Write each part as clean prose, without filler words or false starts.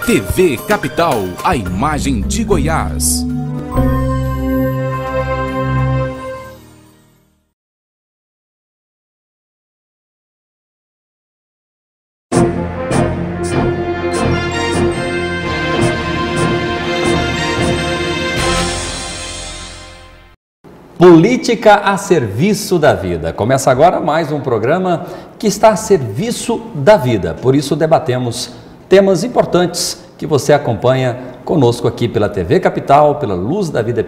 TV Capital, a imagem de Goiás. Política a serviço da vida. Começa agora mais um programa que está a serviço da vida. Por isso debatemos temas importantes que você acompanha conosco aqui pela TV Capital, pela Luz da Vida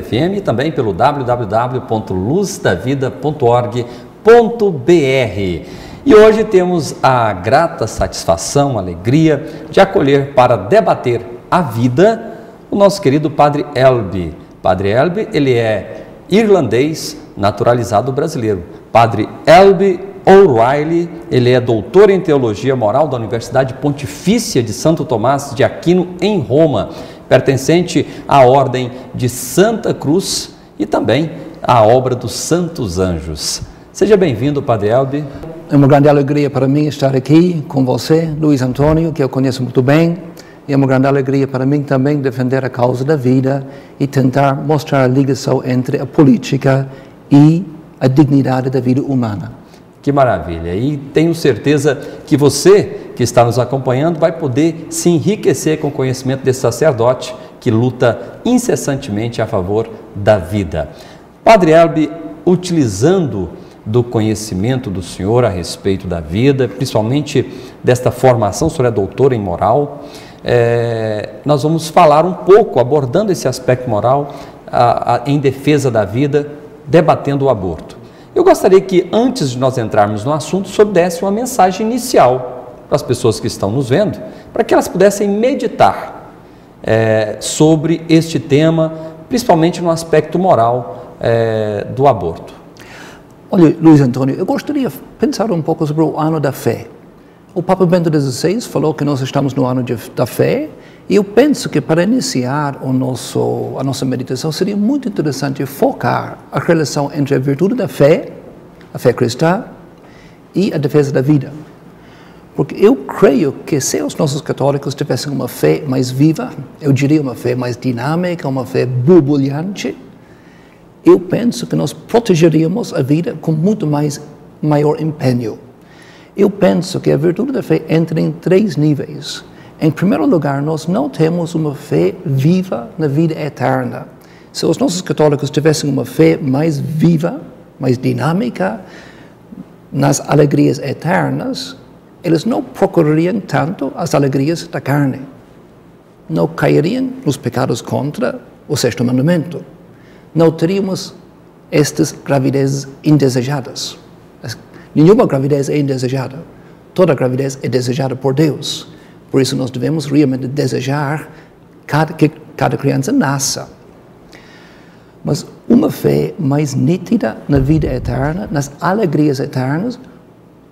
FM e também pelo www.luzdavida.org.br. E hoje temos a grata satisfação, alegria de acolher para debater a vida o nosso querido Padre Elby. Padre Elby, ele é irlandês naturalizado brasileiro. Padre Elby O'Reilly, ele é doutor em Teologia Moral da Universidade Pontifícia de Santo Tomás de Aquino, em Roma, pertencente à Ordem de Santa Cruz e também à obra dos Santos Anjos. Seja bem-vindo, Padre Elby. É uma grande alegria para mim estar aqui com você, Luiz Antônio, que eu conheço muito bem. E é uma grande alegria para mim também defender a causa da vida e tentar mostrar a ligação entre a política e a dignidade da vida humana. Que maravilha! E tenho certeza que você que está nos acompanhando vai poder se enriquecer com o conhecimento desse sacerdote que luta incessantemente a favor da vida. Padre Elby, utilizando do conhecimento do senhor a respeito da vida, principalmente desta formação, o senhor é doutor em moral, nós vamos falar um pouco, abordando esse aspecto moral em defesa da vida, debatendo o aborto. Eu gostaria que, antes de nós entrarmos no assunto, o senhor desse uma mensagem inicial para as pessoas que estão nos vendo, para que elas pudessem meditar sobre este tema, principalmente no aspecto moral do aborto. Olha, Luiz Antônio, eu gostaria de pensar um pouco sobre o ano da fé. O Papa Bento XVI falou que nós estamos no ano da fé e eu penso que para iniciar a nossa meditação seria muito interessante focar a relação entre a virtude da fé, a fé cristã, e a defesa da vida. Porque eu creio que se os nossos católicos tivessem uma fé mais viva, eu diria uma fé mais dinâmica, uma fé borbulhante, eu penso que nós protegeríamos a vida com muito maior empenho. Eu penso que a virtude da fé entra em 3 níveis. Em primeiro lugar, nós não temos uma fé viva na vida eterna. Se os nossos católicos tivessem uma fé mais viva, mais dinâmica, nas alegrias eternas, eles não procurariam tanto as alegrias da carne. Não cairiam nos pecados contra o 6º mandamento. Não teríamos estas gravidezes indesejadas. Nenhuma gravidez é indesejada. Toda gravidez é desejada por Deus. Por isso nós devemos realmente desejar que cada criança nasça. Mas uma fé mais nítida na vida eterna, nas alegrias eternas,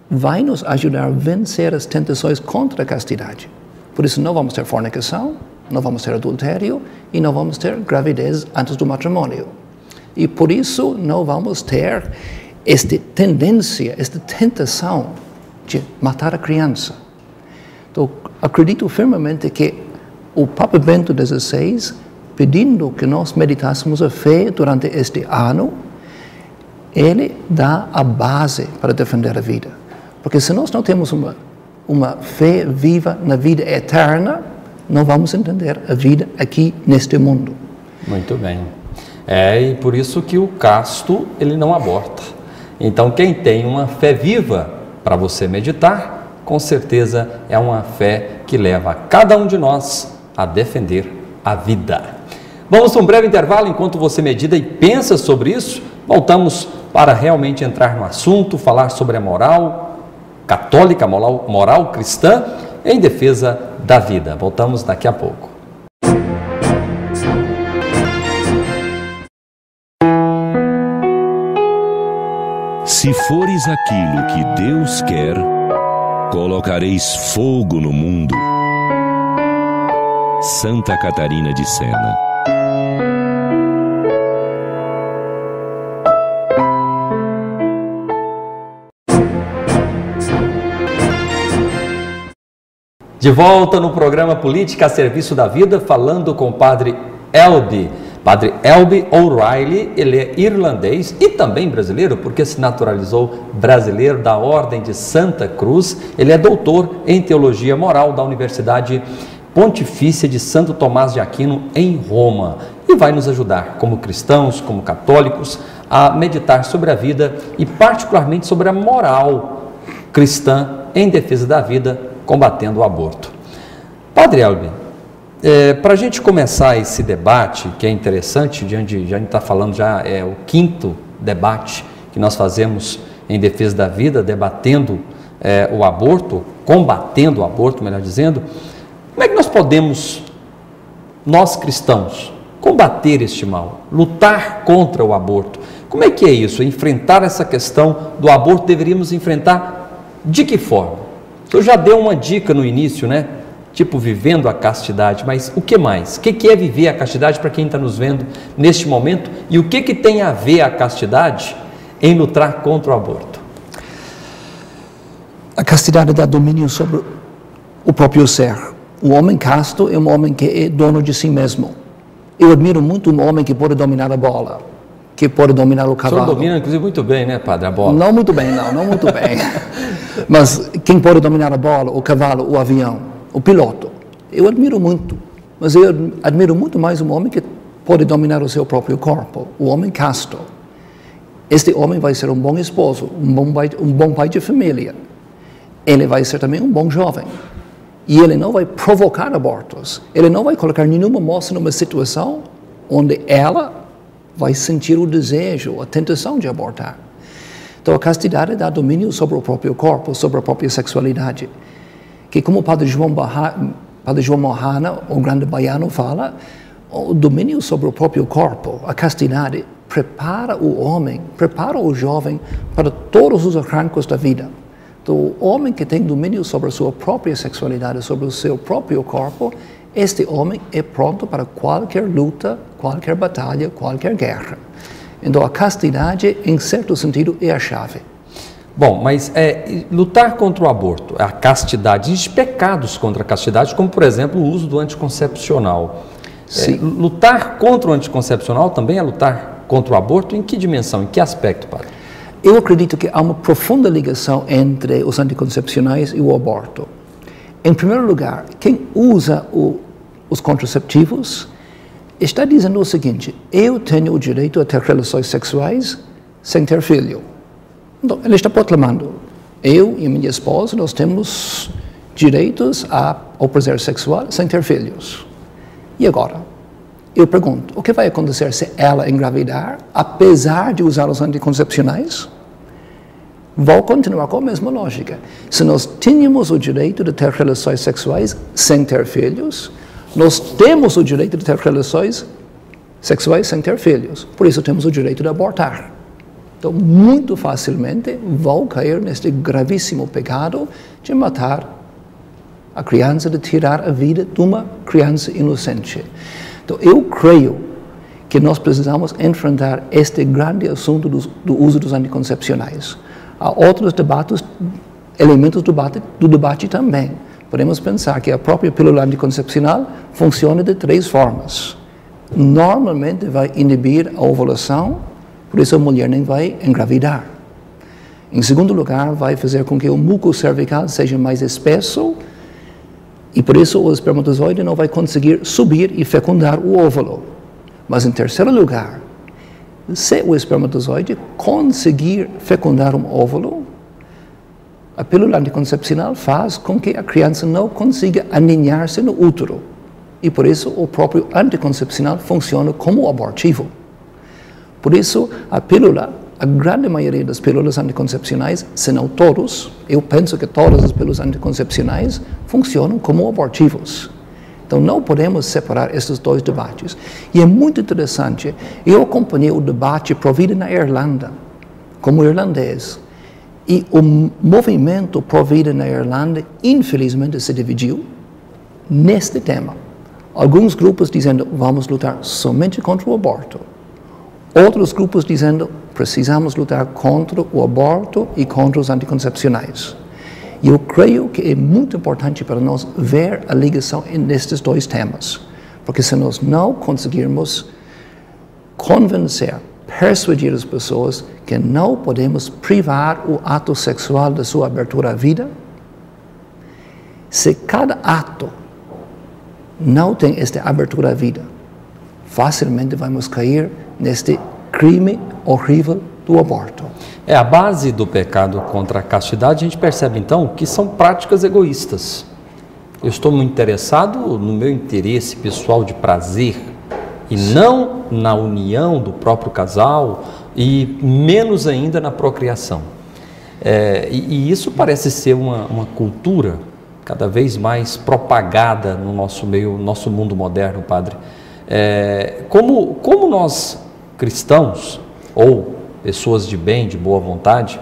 vai nos ajudar a vencer as tentações contra a castidade. Por isso não vamos ter fornicação, não vamos ter adultério e não vamos ter gravidez antes do matrimônio. E por isso não vamos ter esta tendência, esta tentação de matar a criança. Então, acredito firmemente que o Papa Bento XVI, pedindo que nós meditássemos a fé durante este ano, ele dá a base para defender a vida. Porque se nós não temos uma fé viva na vida eterna, não vamos entender a vida aqui neste mundo. Muito bem. E por isso que o casto, ele não aborta. Então, quem tem uma fé viva para você meditar, com certeza é uma fé que leva cada um de nós a defender a vida. Vamos a um breve intervalo enquanto você medita e pensa sobre isso. Voltamos para realmente entrar no assunto, falar sobre a moral católica, moral cristã em defesa da vida. Voltamos daqui a pouco. Se fores aquilo que Deus quer, colocareis fogo no mundo. Santa Catarina de Sena. De volta no programa Política a Serviço da Vida, falando com o Padre Elby. Padre Elby O'Reilly, ele é irlandês e também brasileiro, porque se naturalizou brasileiro da Ordem de Santa Cruz. Ele é doutor em Teologia Moral da Universidade Pontifícia de Santo Tomás de Aquino, em Roma. E vai nos ajudar, como cristãos, como católicos, a meditar sobre a vida e particularmente sobre a moral cristã em defesa da vida, combatendo o aborto. Padre Elby, para a gente começar esse debate, que é interessante, já a gente está falando é o 5º debate que nós fazemos em defesa da vida, debatendo o aborto, combatendo o aborto, melhor dizendo. Como é que nós podemos, nós cristãos, combater este mal, lutar contra o aborto? Como é que é isso? Enfrentar essa questão do aborto, deveríamos enfrentar de que forma? Eu já dei uma dica no início, né? Tipo, vivendo a castidade, mas o que mais? O que é viver a castidade para quem está nos vendo neste momento? E o que tem a ver a castidade em lutar contra o aborto? A castidade dá domínio sobre o próprio ser. O homem casto é um homem que é dono de si mesmo. Eu admiro muito um homem que pode dominar a bola, que pode dominar o cavalo. O senhor domina, inclusive, muito bem, né, padre, a bola? Não muito bem, não muito bem. Mas quem pode dominar a bola, o cavalo, o avião, o piloto, eu admiro muito. Mas eu admiro muito mais um homem que pode dominar o seu próprio corpo, o homem casto. Este homem vai ser um bom esposo, um bom pai de família. Ele vai ser também um bom jovem. E ele não vai provocar abortos. Ele não vai colocar nenhuma moça numa situação onde ela vai sentir o desejo, a tentação de abortar. Então a castidade dá domínio sobre o próprio corpo, sobre a própria sexualidade. Que como o Padre João Mohana, o grande baiano, fala, o domínio sobre o próprio corpo, a castidade, prepara o homem, prepara o jovem para todos os arrancos da vida. Então, o homem que tem domínio sobre a sua própria sexualidade, sobre o seu próprio corpo, este homem é pronto para qualquer luta, qualquer batalha, qualquer guerra. Então, a castidade, em certo sentido, é a chave. Bom, mas lutar contra o aborto, a castidade, existem pecados contra a castidade, como, por exemplo, o uso do anticoncepcional. Sim. Lutar contra o anticoncepcional também é lutar contra o aborto? Em que dimensão, em que aspecto, padre? Eu acredito que há uma profunda ligação entre os anticoncepcionais e o aborto. Em primeiro lugar, quem usa os contraceptivos está dizendo o seguinte: eu tenho o direito a ter relações sexuais sem ter filho. Então, ele está proclamando: eu e minha esposa, nós temos direitos ao prazer sexual sem ter filhos. E agora? Eu pergunto, o que vai acontecer se ela engravidar, apesar de usar os anticoncepcionais? Vou continuar com a mesma lógica. Se nós tínhamos o direito de ter relações sexuais sem ter filhos, nós temos o direito de ter relações sexuais sem ter filhos. Por isso temos o direito de abortar. Então, muito facilmente, vou cair neste gravíssimo pecado de matar a criança, de tirar a vida de uma criança inocente. Então, eu creio que nós precisamos enfrentar este grande assunto do uso dos anticoncepcionais. Há outros debates, elementos do debate também. Podemos pensar que a própria pílula anticoncepcional funciona de 3 formas. Normalmente vai inibir a ovulação, por isso a mulher nem vai engravidar. Em segundo lugar, vai fazer com que o muco cervical seja mais espesso, e por isso o espermatozoide não vai conseguir subir e fecundar o óvulo. Mas em terceiro lugar, se o espermatozoide conseguir fecundar um óvulo, a pílula anticoncepcional faz com que a criança não consiga aninhar-se no útero. E por isso o próprio anticoncepcional funciona como abortivo. Por isso a pílula, a grande maioria das pílulas anticoncepcionais, se não todos, eu penso que todas as pílulas anticoncepcionais funcionam como abortivos. Então não podemos separar esses 2 debates. E é muito interessante, eu acompanhei o debate Provida na Irlanda, como irlandês. E o movimento Provida na Irlanda, infelizmente, se dividiu neste tema. Alguns grupos dizendo, vamos lutar somente contra o aborto. Outros grupos dizendo, precisamos lutar contra o aborto e contra os anticoncepcionais. E eu creio que é muito importante para nós ver a ligação nestes dois temas. Porque se nós não conseguirmos convencer, persuadir as pessoas que não podemos privar o ato sexual da sua abertura à vida, se cada ato não tem esta abertura à vida, facilmente vamos cair neste crime horrível do aborto. A base do pecado contra a castidade, a gente percebe então que são práticas egoístas. Eu estou muito interessado no meu interesse pessoal de prazer e não na união do próprio casal e menos ainda na procriação. E isso parece ser uma cultura cada vez mais propagada no nosso meio, no nosso mundo moderno, padre. Como nós, cristãos, ou pessoas de bem, de boa vontade,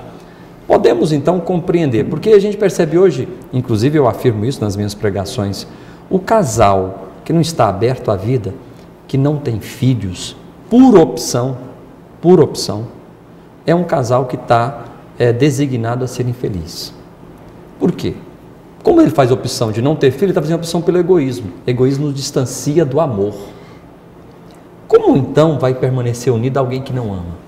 podemos então compreender, porque a gente percebe hoje, inclusive eu afirmo isso nas minhas pregações, o casal que não está aberto à vida, que não tem filhos, por opção, é um casal que está designado a ser infeliz. Por quê? Como ele faz a opção de não ter filho, ele está fazendo a opção pelo egoísmo. Egoísmo nos distancia do amor. Como então vai permanecer unido a alguém que não ama?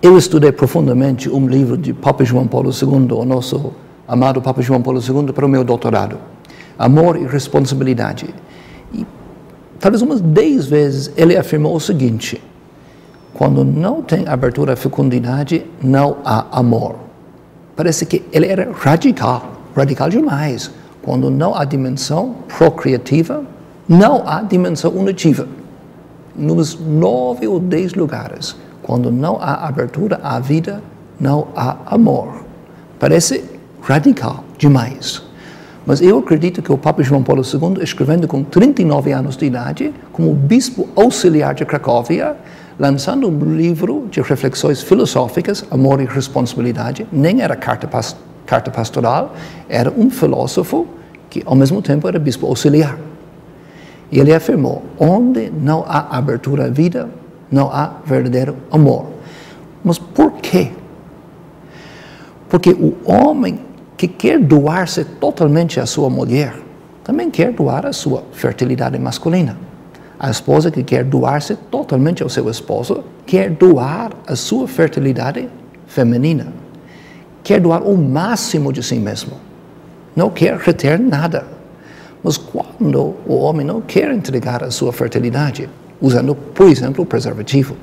Eu estudei profundamente um livro de Papa João Paulo II, o nosso amado Papa João Paulo II, para o meu doutorado. Amor e Responsabilidade. E talvez umas 10 vezes ele afirmou o seguinte: quando não tem abertura à fecundidade, não há amor. Parece que ele era radical demais. Quando não há dimensão procriativa, não há dimensão unitiva. Nos 9 ou 10 lugares, quando não há abertura à vida, não há amor. Parece radical demais. Mas eu acredito que o Papa João Paulo II, escrevendo com 39 anos de idade, como bispo auxiliar de Cracóvia, lançando um livro de reflexões filosóficas, Amor e Responsabilidade, nem era carta pastoral, era um filósofo que ao mesmo tempo era bispo auxiliar. E ele afirmou: onde não há abertura à vida, não há verdadeiro amor. Mas por quê? Porque o homem que quer doar-se totalmente à sua mulher, também quer doar a sua fertilidade masculina. A esposa que quer doar-se totalmente ao seu esposo, quer doar a sua fertilidade feminina. Quer doar o máximo de si mesmo. Não quer reter nada. Mas quando o homem não quer entregar a sua fertilidade, usando, por exemplo, o preservativo,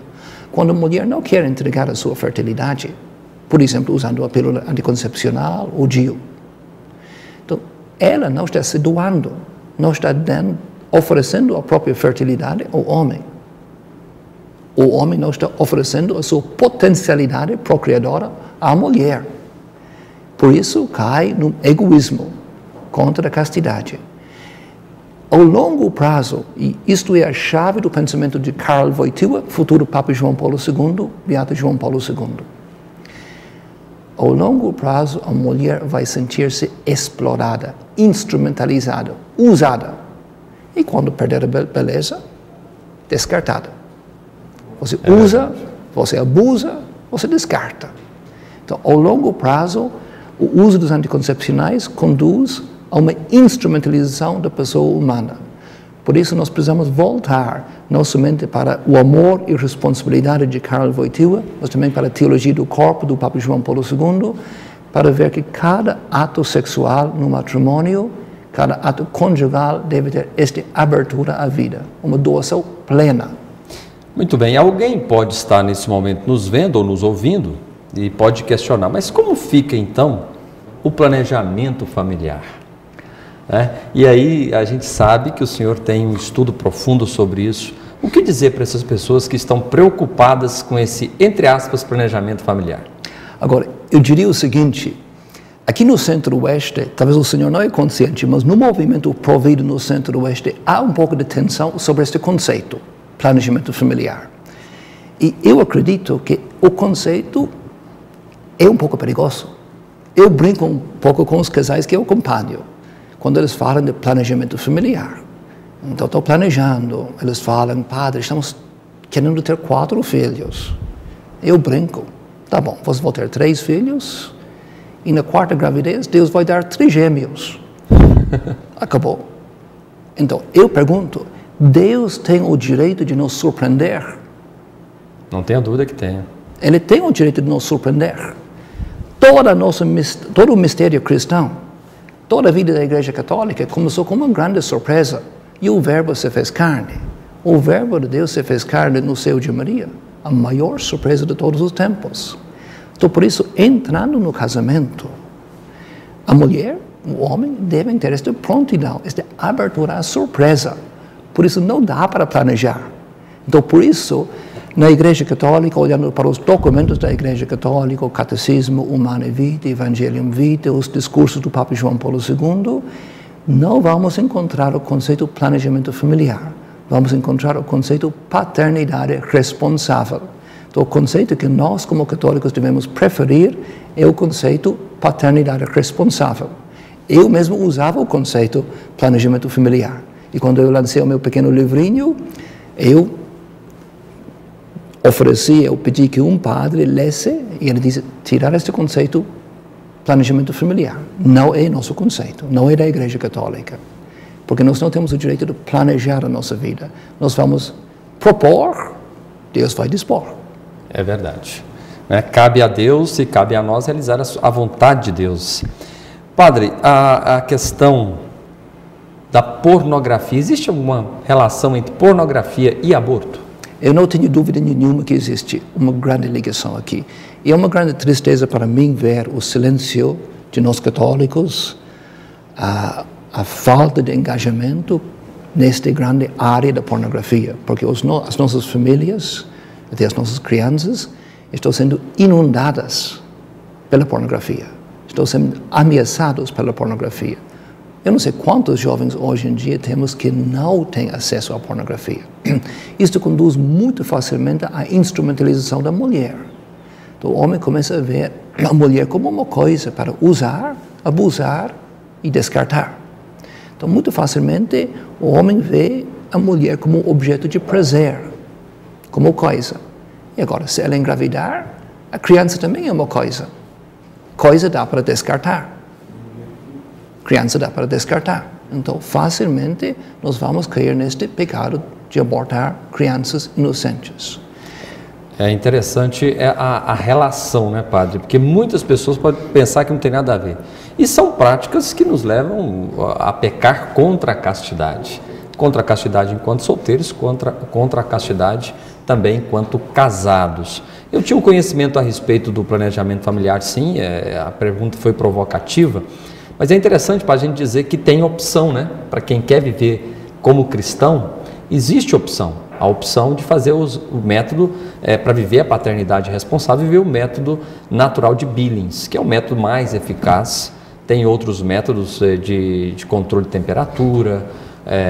quando a mulher não quer entregar a sua fertilidade, por exemplo, usando a pílula anticoncepcional ou DIU, então, ela não está se doando, não está oferecendo a própria fertilidade ao homem. O homem não está oferecendo a sua potencialidade procriadora à mulher. Por isso cai no egoísmo contra a castidade. Ao longo prazo, e isto é a chave do pensamento de Karl Wojtyła, futuro Papa João Paulo II, Beato João Paulo II. Ao longo prazo, a mulher vai sentir-se explorada, instrumentalizada, usada. E quando perder a beleza, descartada. Você usa, você abusa, você descarta. Então, ao longo prazo, o uso dos anticoncepcionais conduz a uma instrumentalização da pessoa humana. Por isso, nós precisamos voltar não somente para o amor e responsabilidade de Karl Wojtyła, mas também para a teologia do corpo do Papa João Paulo II, para ver que cada ato sexual no matrimônio, cada ato conjugal deve ter esta abertura à vida, uma doação plena. Muito bem, alguém pode estar nesse momento nos vendo ou nos ouvindo e pode questionar, mas como fica então o planejamento familiar? E aí a gente sabe que o senhor tem um estudo profundo sobre isso. O que dizer para essas pessoas que estão preocupadas com esse, entre aspas, planejamento familiar? Agora, eu diria o seguinte: aqui no Centro-Oeste, talvez o senhor não é consciente, mas no movimento Provida no Centro-Oeste há um pouco de tensão sobre este conceito, planejamento familiar. E eu acredito que o conceito é um pouco perigoso. Eu brinco um pouco com os casais que eu acompanho, quando eles falam de planejamento familiar. Então, estou planejando, eles falam: padre, estamos querendo ter 4 filhos. Eu brinco: tá bom, vocês vão ter 3 filhos E na quarta gravidez, Deus vai dar trigêmeos. Acabou. Então, eu pergunto, Deus tem o direito de nos surpreender? Não tenha dúvida que tenha. Ele tem o direito de nos surpreender. Todo o mistério cristão, toda a vida da Igreja Católica começou com uma grande surpresa. E o Verbo se fez carne. O Verbo de Deus se fez carne no seio de Maria. A maior surpresa de todos os tempos. Então, por isso, entrando no casamento, a mulher, o homem, devem ter esta prontidão, esta abertura à surpresa. Por isso, não dá para planejar. Então, por isso, na Igreja Católica, olhando para os documentos da Igreja Católica, o Catecismo Humanae Vitae, Evangelium Vitae, os discursos do Papa João Paulo II, não vamos encontrar o conceito planejamento familiar. Vamos encontrar o conceito paternidade responsável. Então, o conceito que nós, como católicos, devemos preferir é o conceito paternidade responsável. Eu mesmo usava o conceito planejamento familiar. E quando eu lancei o meu pequeno livrinho, eu pedi que um padre lesse, e ele disse, tirar este conceito planejamento familiar. Não é nosso conceito, não é da Igreja Católica. Porque nós não temos o direito de planejar a nossa vida. Nós vamos propor, Deus vai dispor. É verdade. Cabe a Deus e cabe a nós realizar a vontade de Deus. Padre, a questão da pornografia, existe alguma relação entre pornografia e aborto? Eu não tenho dúvida nenhuma que existe uma grande ligação aqui. E é uma grande tristeza para mim ver o silêncio de nós católicos, a falta de engajamento nesta grande área da pornografia, porque as nossas famílias, até as nossas crianças, estão sendo inundadas pela pornografia, estão sendo ameaçados pela pornografia. Eu não sei quantos jovens hoje em dia temos que não têm acesso à pornografia. Isto conduz muito facilmente à instrumentalização da mulher. Então, o homem começa a ver a mulher como uma coisa para usar, abusar e descartar. Então, muito facilmente, o homem vê a mulher como objeto de prazer, como coisa. E agora, se ela engravidar, a criança também é uma coisa. Coisa dá para descartar. Criança dá para descartar. Então, facilmente, nós vamos cair neste pecado de abortar crianças inocentes. É interessante a relação, né, padre? Porque muitas pessoas podem pensar que não tem nada a ver. E são práticas que nos levam a pecar contra a castidade. Contra a castidade enquanto solteiros, contra a castidade também enquanto casados. Eu tinha um conhecimento a respeito do planejamento familiar, sim, a pergunta foi provocativa, mas é interessante para a gente dizer que tem opção, né? Para quem quer viver como cristão, existe opção. A opção de fazer o método, para viver a paternidade responsável, viver o método natural de Billings, que é o método mais eficaz. Tem outros métodos de controle de temperatura,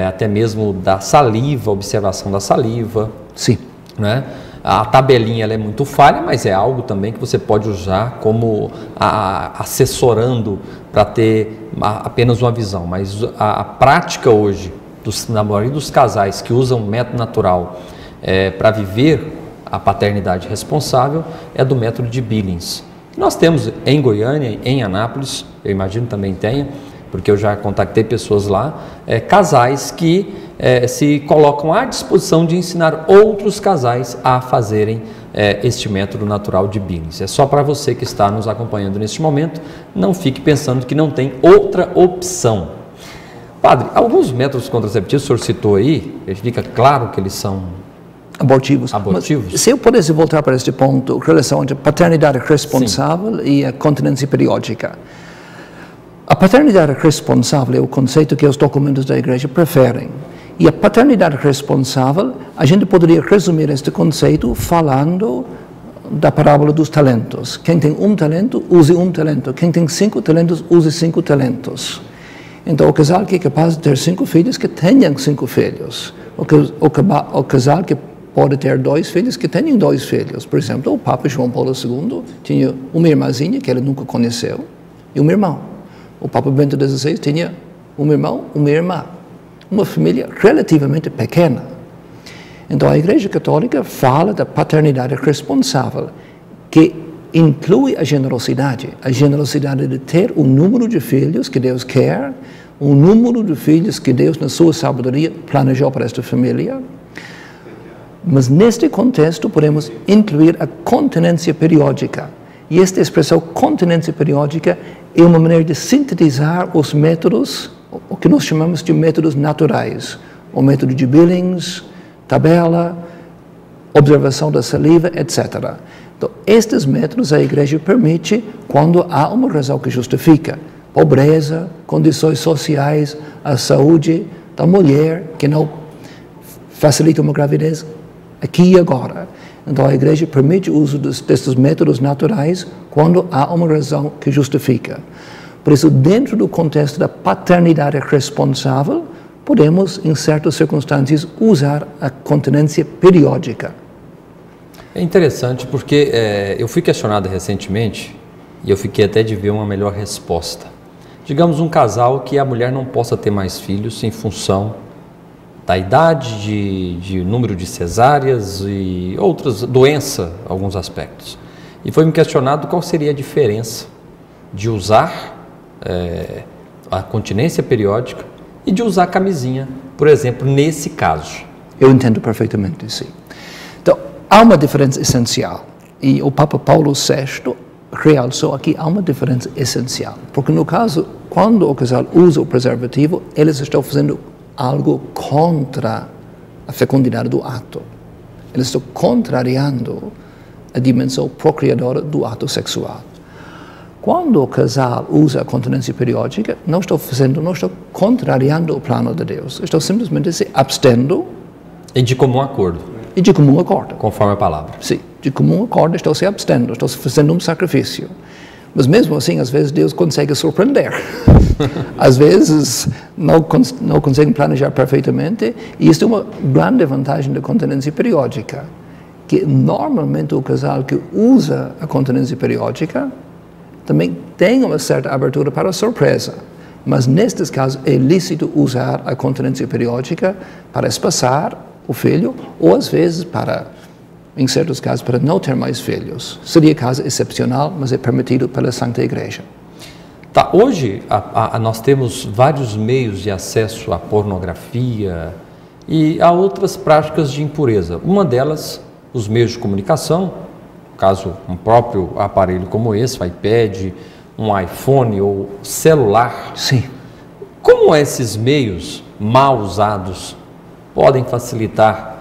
até mesmo da saliva, observação da saliva. Sim. Né? A tabelinha ela é muito falha, mas é algo também que você pode usar como assessorando para ter apenas uma visão. Mas a prática hoje, na maioria dos casais que usam o método natural para viver a paternidade responsável, é do método de Billings. Nós temos em Goiânia, em Anápolis, eu imagino também tenha, porque eu já contactei pessoas lá, casais que se colocam à disposição de ensinar outros casais a fazerem este método natural de Billings. É só para você que está nos acompanhando neste momento, não fique pensando que não tem outra opção. Padre, alguns métodos contraceptivos, o senhor citou aí, fica claro que eles são abortivos. Mas, se eu pudesse voltar para este ponto, relação entre paternidade responsável Sim. e a continência periódica. A paternidade responsável é o conceito que os documentos da Igreja preferem. E a paternidade responsável, a gente poderia resumir este conceito falando da parábola dos talentos. Quem tem um talento, use um talento. Quem tem 5 talentos, use 5 talentos. Então, o casal que é capaz de ter 5 filhos, que tenham 5 filhos. O casal que pode ter 2 filhos, que tenham 2 filhos. Por exemplo, o Papa João Paulo II tinha uma irmãzinha que ele nunca conheceu e um irmão. O Papa Bento XVI tinha um irmão, uma irmã. Uma família relativamente pequena. Então, a Igreja Católica fala da paternidade responsável, que inclui a generosidade de ter o número de filhos que Deus quer, o número de filhos que Deus, na sua sabedoria, planejou para esta família. Mas neste contexto podemos incluir a continência periódica. E esta expressão continência periódica é uma maneira de sintetizar os métodos, o que nós chamamos de métodos naturais. O método de Billings, tabela, observação da saliva, etc. Então, estes métodos a Igreja permite quando há uma razão que justifica. Pobreza, condições sociais, a saúde da mulher, que não facilita uma gravidez aqui e agora. Então, a Igreja permite o uso destes métodos naturais quando há uma razão que justifica. Por isso, dentro do contexto da paternidade responsável, podemos, em certas circunstâncias, usar a continência periódica. É interessante porque eu fui questionado recentemente e eu fiquei até de ver uma melhor resposta. Digamos um casal que a mulher não possa ter mais filhos em função da idade, de número de cesáreas e outras doenças, alguns aspectos. E foi me questionado qual seria a diferença de usar a continência periódica e de usar a camisinha, por exemplo, nesse caso. Eu entendo perfeitamente, sim. Então, há uma diferença essencial. E o Papa Paulo VI realçou aqui, há uma diferença essencial. Porque no caso, quando o casal usa o preservativo, eles estão fazendo algo contra a fecundidade do ato. Eles estão contrariando a dimensão procriadora do ato sexual. Quando o casal usa a continência periódica, não estou contrariando o plano de Deus. Estou simplesmente se abstendo. E de comum acordo. E de comum acordo. Conforme a palavra. Sim, de comum acordo estou se abstendo, estou fazendo um sacrifício. Mas mesmo assim, às vezes Deus consegue surpreender. Às vezes não consegue planejar perfeitamente, e isso é uma grande vantagem da continência periódica, que normalmente o casal que usa a continência periódica também tem uma certa abertura para a surpresa. Mas nestes casos é lícito usar a continência periódica para espaçar o filho, ou às vezes em certos casos, para não ter mais filhos. Seria caso excepcional, mas é permitido pela Santa Igreja. Tá, hoje nós temos vários meios de acesso à pornografia e a outras práticas de impureza. Uma delas, os meios de comunicação, caso um próprio aparelho como esse, um iPad, um iPhone ou celular. Sim. Como esses meios mal usados podem facilitar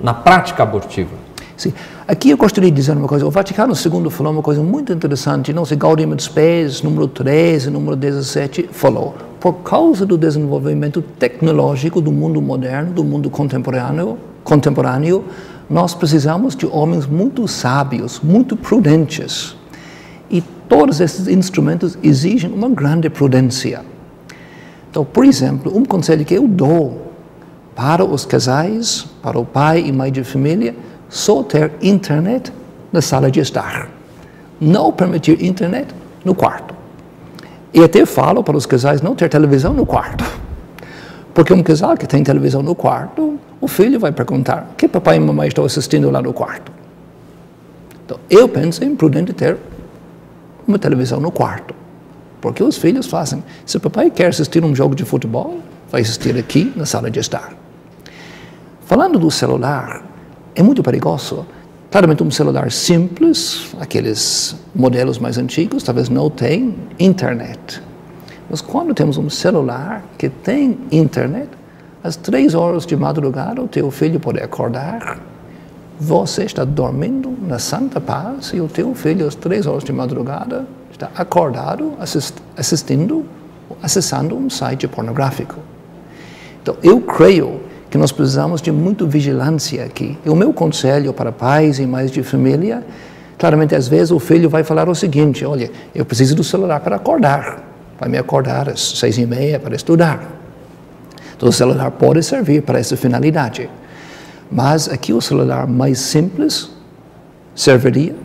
na prática abortiva? Sim. Aqui eu gostaria de dizer uma coisa. O Vaticano II falou uma coisa muito interessante. Não sei, Gaudium et Spes, número 13, número 17, falou. Por causa do desenvolvimento tecnológico do mundo moderno, do mundo contemporâneo, nós precisamos de homens muito sábios, muito prudentes. E todos esses instrumentos exigem uma grande prudência. Então, por exemplo, um conselho que eu dou para os casais, para o pai e mãe de família, só ter internet na sala de estar. Não permitir internet no quarto. E até falo para os casais não ter televisão no quarto. Porque um casal que tem televisão no quarto, o filho vai perguntar: o que papai e mamãe estão assistindo lá no quarto? Então, eu penso em prudente ter uma televisão no quarto. Porque os filhos fazem. Se o papai quer assistir um jogo de futebol, vai assistir aqui na sala de estar. Falando do celular, é muito perigoso. Claramente um celular simples, aqueles modelos mais antigos, talvez não tem internet. Mas quando temos um celular que tem internet, às 3 horas de madrugada o teu filho pode acordar, você está dormindo na santa paz e o teu filho às 3 horas de madrugada está acordado, acessando um site pornográfico. Então, eu creio que nós precisamos de muita vigilância aqui. E o meu conselho para pais e mães de família, claramente, às vezes o filho vai falar o seguinte: olha, eu preciso do celular para acordar. Vai me acordar às 6h30 para estudar. Então, o celular pode servir para essa finalidade. Mas aqui o celular mais simples serviria,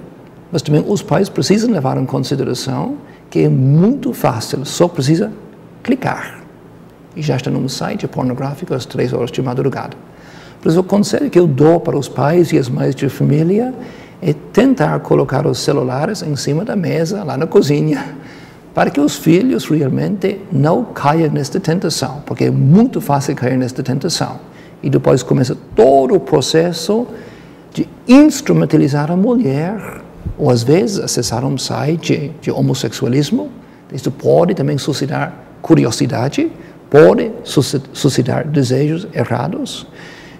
mas também os pais precisam levar em consideração que é muito fácil, só precisa clicar. E já está num site pornográfico às 3 horas de madrugada. Por isso, o conselho que eu dou para os pais e as mães de família é tentar colocar os celulares em cima da mesa, lá na cozinha, para que os filhos realmente não caiam nesta tentação, porque é muito fácil cair nesta tentação. E depois começa todo o processo de instrumentalizar a mulher, ou às vezes acessar um site de homossexualismo. Isso pode também suscitar curiosidade, pode suscitar desejos errados.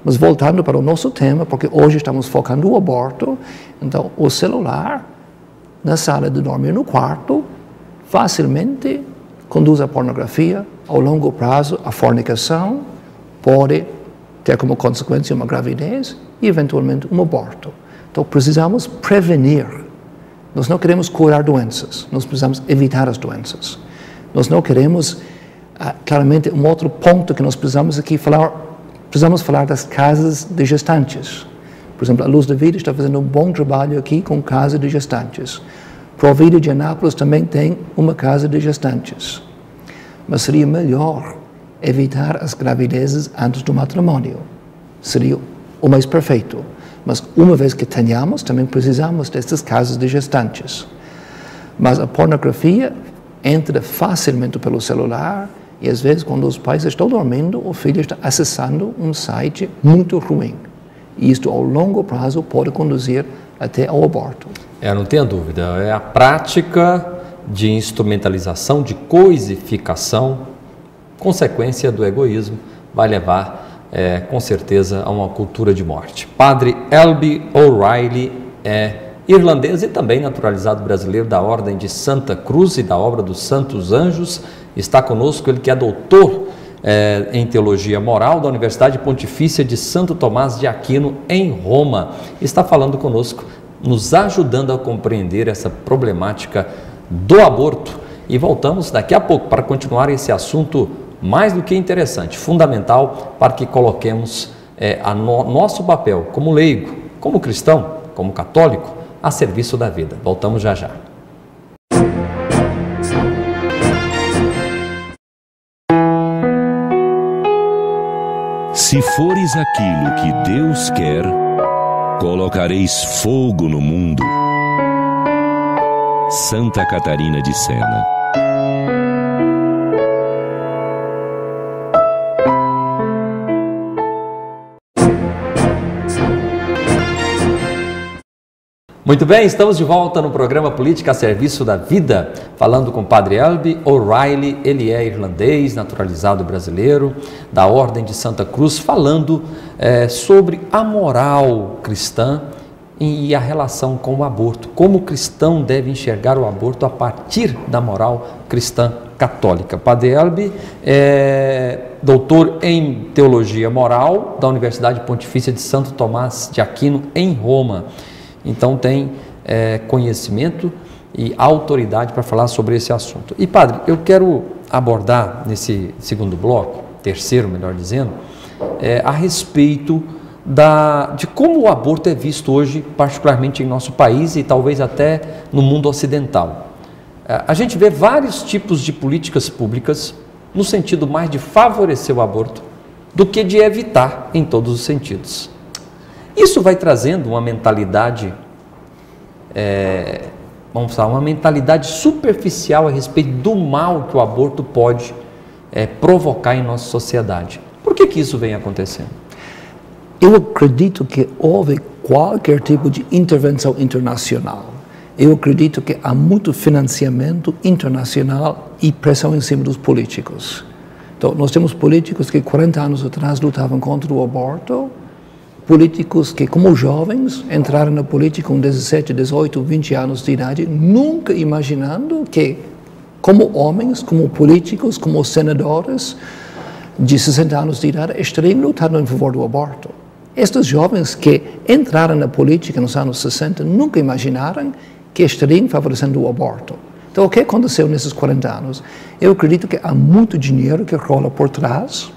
Mas voltando para o nosso tema, porque hoje estamos focando no aborto, então o celular na sala de dormir no quarto facilmente conduz à pornografia, ao longo prazo a fornicação, pode ter como consequência uma gravidez e eventualmente um aborto. Então precisamos prevenir. Nós não queremos curar doenças, nós precisamos evitar as doenças. Nós não queremos, claramente, um outro ponto que nós precisamos aqui falar, precisamos falar das casas de gestantes. Por exemplo, a Luz da Vida está fazendo um bom trabalho aqui com casa de gestantes. Provida de Anápolis também tem uma casa de gestantes. Mas seria melhor evitar as gravidezes antes do matrimônio. Seria o mais perfeito. Mas uma vez que tenhamos, também precisamos destas casas de gestantes. Mas a pornografia entra facilmente pelo celular e às vezes quando os pais estão dormindo, o filho está acessando um site muito ruim. E isto ao longo prazo pode conduzir até ao aborto. Não tenha dúvida, é a prática de instrumentalização, de coisificação, consequência do egoísmo, vai levar, com certeza, a uma cultura de morte. Padre Elby O'Reilly é irlandês e também naturalizado brasileiro da Ordem de Santa Cruz e da Obra dos Santos Anjos. Está conosco, ele que é doutor em Teologia Moral da Universidade Pontifícia de Santo Tomás de Aquino, em Roma. Está falando conosco, nos ajudando a compreender essa problemática do aborto. E voltamos daqui a pouco para continuar esse assunto mais do que interessante, fundamental para que coloquemos nosso papel como leigo, como cristão, como católico, a serviço da vida. Voltamos já já. Se fores aquilo que Deus quer, colocareis fogo no mundo. Santa Catarina de Sena. Muito bem, estamos de volta no programa Política a Serviço da Vida, falando com o Padre Elby O'Reilly. Ele é irlandês, naturalizado brasileiro, da Ordem de Santa Cruz, falando sobre a moral cristã e a relação com o aborto. Como o cristão deve enxergar o aborto a partir da moral cristã católica. Padre Elby é doutor em Teologia Moral da Universidade Pontifícia de Santo Tomás de Aquino, em Roma. Então tem conhecimento e autoridade para falar sobre esse assunto. E padre, eu quero abordar nesse segundo bloco, terceiro melhor dizendo, a respeito de como o aborto é visto hoje, particularmente em nosso país e talvez até no mundo ocidental. A gente vê vários tipos de políticas públicas no sentido mais de favorecer o aborto do que de evitar em todos os sentidos. Isso vai trazendo uma mentalidade, vamos falar, uma mentalidade superficial a respeito do mal que o aborto pode provocar em nossa sociedade. Por que isso vem acontecendo? Eu acredito que houve qualquer tipo de intervenção internacional. Eu acredito que há muito financiamento internacional e pressão em cima dos políticos. Então, nós temos políticos que 40 anos atrás lutavam contra o aborto, políticos que, como jovens, entraram na política com 17, 18, 20 anos de idade, nunca imaginando que, como homens, como políticos, como senadores de 60 anos de idade, estariam lutando em favor do aborto. Estes jovens que entraram na política nos anos 60 nunca imaginaram que estariam favorecendo o aborto. Então, o que aconteceu nesses 40 anos? Eu acredito que há muito dinheiro que rola por trás.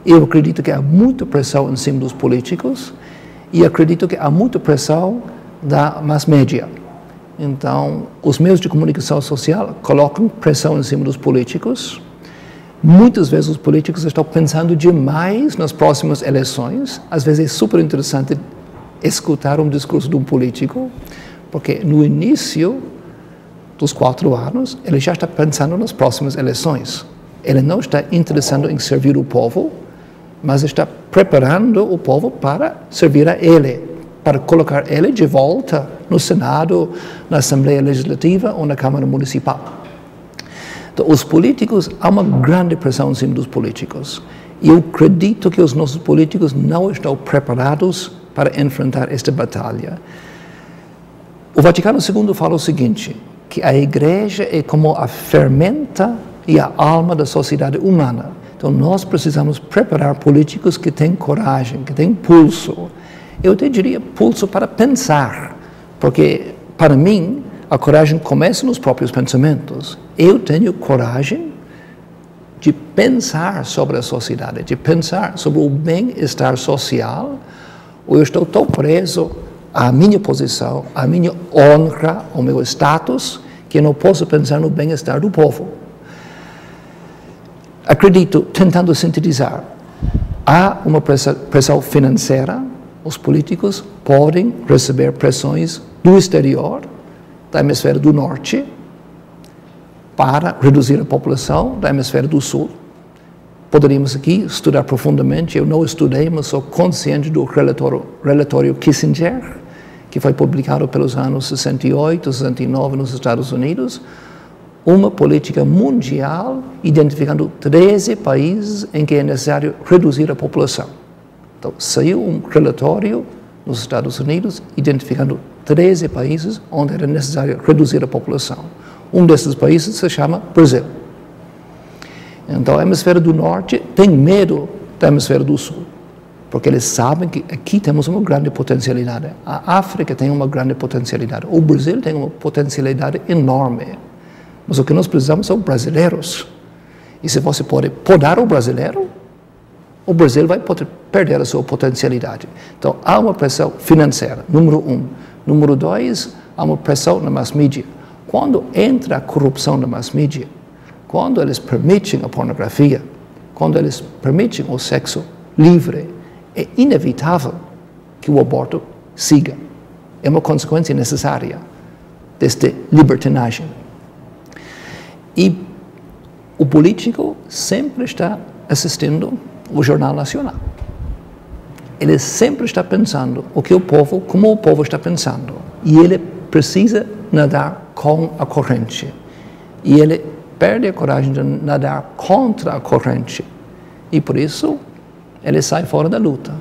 Eu acredito que há muita pressão em cima dos políticos e acredito que há muita pressão da mass media. Então, os meios de comunicação social colocam pressão em cima dos políticos. Muitas vezes os políticos estão pensando demais nas próximas eleições. Às vezes é super interessante escutar um discurso de um político, porque no início dos 4 anos, ele já está pensando nas próximas eleições. Ele não está interessado em servir o povo, mas está preparando o povo para servir a ele, para colocar ele de volta no Senado, na Assembleia Legislativa ou na Câmara Municipal. Então, os políticos, há uma grande pressão em cima dos políticos. E eu acredito que os nossos políticos não estão preparados para enfrentar esta batalha. O Vaticano II fala o seguinte, que a Igreja é como a fermenta e a alma da sociedade humana. Então, nós precisamos preparar políticos que têm coragem, que têm pulso. Eu até diria pulso para pensar, porque, para mim, a coragem começa nos próprios pensamentos. Eu tenho coragem de pensar sobre a sociedade, de pensar sobre o bem-estar social, ou eu estou tão preso à minha posição, à minha honra, ao meu status, que eu não posso pensar no bem-estar do povo. Acredito, tentando sintetizar, há uma pressão financeira, os políticos podem receber pressões do exterior, da hemisfério do norte, para reduzir a população da hemisfério do sul. Poderíamos aqui estudar profundamente, eu não estudei, mas sou consciente do relatório Kissinger, que foi publicado pelos anos 68, 69 nos Estados Unidos, uma política mundial identificando 13 países em que é necessário reduzir a população. Então, saiu um relatório nos Estados Unidos identificando 13 países onde era necessário reduzir a população. Um desses países se chama Brasil. Então, a hemisfério do norte tem medo da hemisfério do sul, porque eles sabem que aqui temos uma grande potencialidade. A África tem uma grande potencialidade. O Brasil tem uma potencialidade enorme. Mas o que nós precisamos são brasileiros. E se você pode podar o brasileiro, o Brasil vai poder perder a sua potencialidade. Então, há uma pressão financeira, número 1. Número 2, há uma pressão na mass media. Quando entra a corrupção na mass media, quando eles permitem a pornografia, quando eles permitem o sexo livre, é inevitável que o aborto siga. É uma consequência necessária desta libertinagem. E o político sempre está assistindo o Jornal Nacional. Ele sempre está pensando como o povo está pensando. E ele precisa nadar com a corrente. E ele perde a coragem de nadar contra a corrente. E por isso, ele sai fora da luta.